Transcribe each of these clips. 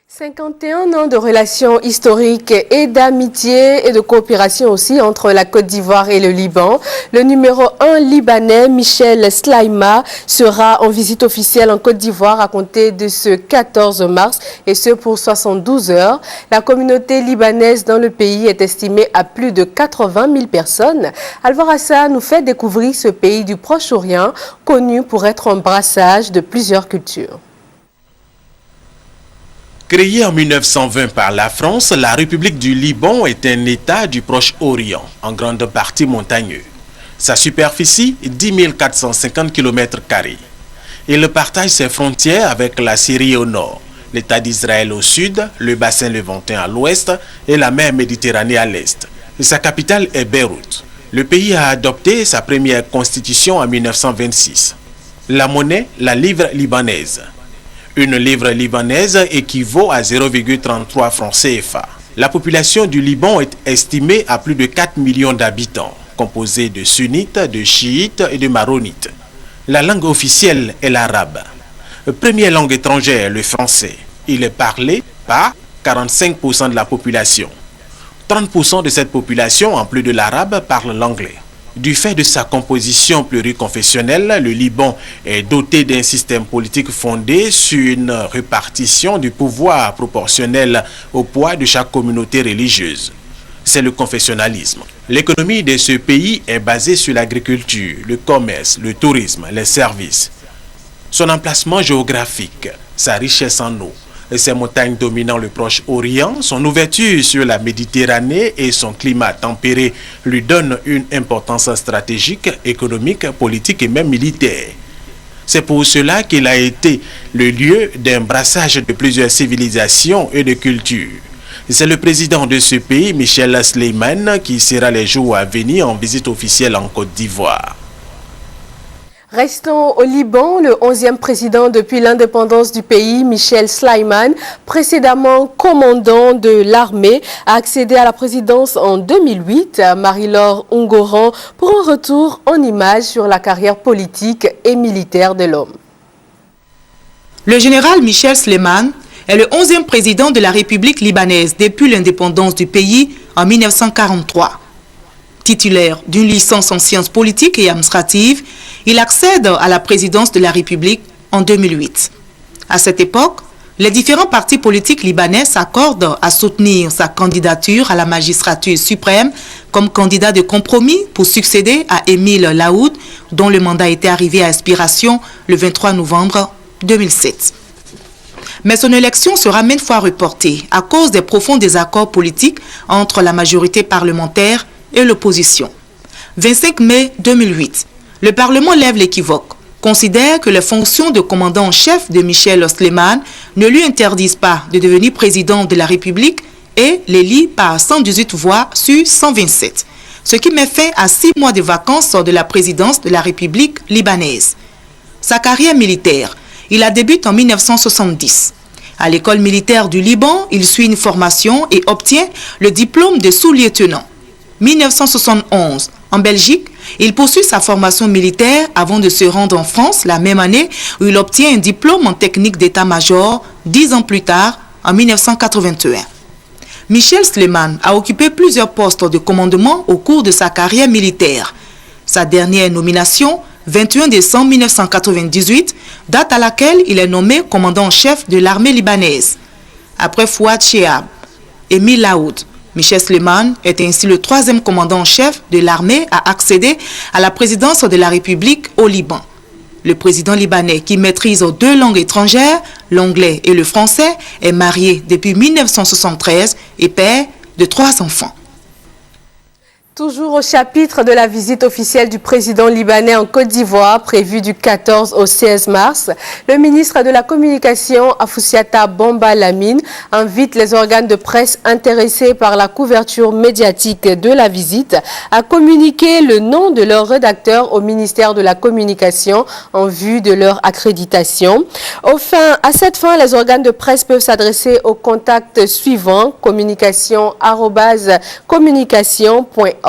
51 ans de relations historiques et d'amitié et de coopération aussi entre la Côte d'Ivoire et le Liban. Le numéro 1 libanais, Michel Sleiman, sera en visite officielle en Côte d'Ivoire à compter de ce 14 mars et ce pour 72 heures. La communauté libanaise dans le pays est estimée à plus de 80 000 personnes. Alvar Assa nous fait découvrir ce pays du Proche-Orient, connu pour être un brassage de plusieurs cultures. Créée en 1920 par la France, la République du Liban est un État du Proche-Orient, en grande partie montagneux. Sa superficie, 10 450 km². Il partage ses frontières avec la Syrie au nord, l'État d'Israël au sud, le bassin levantin à l'ouest et la mer Méditerranée à l'est. Sa capitale est Beyrouth. Le pays a adopté sa première constitution en 1926. La monnaie, la livre libanaise. Une livre libanaise équivaut à 0,33 francs CFA. La population du Liban est estimée à plus de 4 millions d'habitants, composée de sunnites, de chiites et de maronites. La langue officielle est l'arabe. Première langue étrangère, le français. Il est parlé par 45% de la population. 30% de cette population, en plus de l'arabe, parle l'anglais. Du fait de sa composition pluriconfessionnelle, le Liban est doté d'un système politique fondé sur une répartition du pouvoir proportionnelle au poids de chaque communauté religieuse. C'est le confessionnalisme. L'économie de ce pays est basée sur l'agriculture, le commerce, le tourisme, les services. Son emplacement géographique, sa richesse en eau, ses montagnes dominant le Proche-Orient, son ouverture sur la Méditerranée et son climat tempéré lui donnent une importance stratégique, économique, politique et même militaire. C'est pour cela qu'il a été le lieu d'un brassage de plusieurs civilisations et de cultures. C'est le président de ce pays, Michel Sleiman, qui sera les jours à venir en visite officielle en Côte d'Ivoire. Restons au Liban, le 11e président depuis l'indépendance du pays, Michel Sleiman, précédemment commandant de l'armée, a accédé à la présidence en 2008. Marie-Laure Ungoran pour un retour en images sur la carrière politique et militaire de l'homme. Le général Michel Sleiman est le 11e président de la République libanaise depuis l'indépendance du pays en 1943. Titulaire d'une licence en sciences politiques et administratives, il accède à la présidence de la République en 2008. À cette époque, les différents partis politiques libanais s'accordent à soutenir sa candidature à la magistrature suprême comme candidat de compromis pour succéder à Émile Laoud, dont le mandat était arrivé à expiration le 23 novembre 2007. Mais son élection sera maintes fois reportée à cause des profonds désaccords politiques entre la majorité parlementaire et l'opposition. 25 mai 2008, le Parlement lève l'équivoque, considère que les fonctions de commandant en chef de Michel Sleiman ne lui interdisent pas de devenir président de la République et l'élit par 118 voix sur 127, ce qui met fin à 6 mois de vacances de la présidence de la République libanaise. Sa carrière militaire, il la débute en 1970. À l'école militaire du Liban, il suit une formation et obtient le diplôme de sous-lieutenant. 1971, en Belgique, il poursuit sa formation militaire avant de se rendre en France la même année où il obtient un diplôme en technique d'état-major 10 ans plus tard, en 1981. Michel Sleiman a occupé plusieurs postes de commandement au cours de sa carrière militaire. Sa dernière nomination, 21 décembre 1998, date à laquelle il est nommé commandant en chef de l'armée libanaise. Après Fouad Chehab, Émile Laoud, Michel Sleiman est ainsi le 3e commandant en chef de l'armée à accéder à la présidence de la République au Liban. Le président libanais, qui maîtrise 2 langues étrangères, l'anglais et le français, est marié depuis 1973 et père de 3 enfants. Toujours au chapitre de la visite officielle du président libanais en Côte d'Ivoire, prévue du 14 au 16 mars, le ministre de la Communication, Afoussiata Bamba Lamine, invite les organes de presse intéressés par la couverture médiatique de la visite à communiquer le nom de leur rédacteur au ministère de la Communication en vue de leur accréditation. À cette fin, les organes de presse peuvent s'adresser au contact suivant communication@communication.org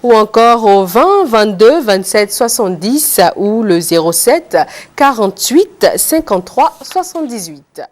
ou encore au 20 22 27 70 ou le 07 48 53 78.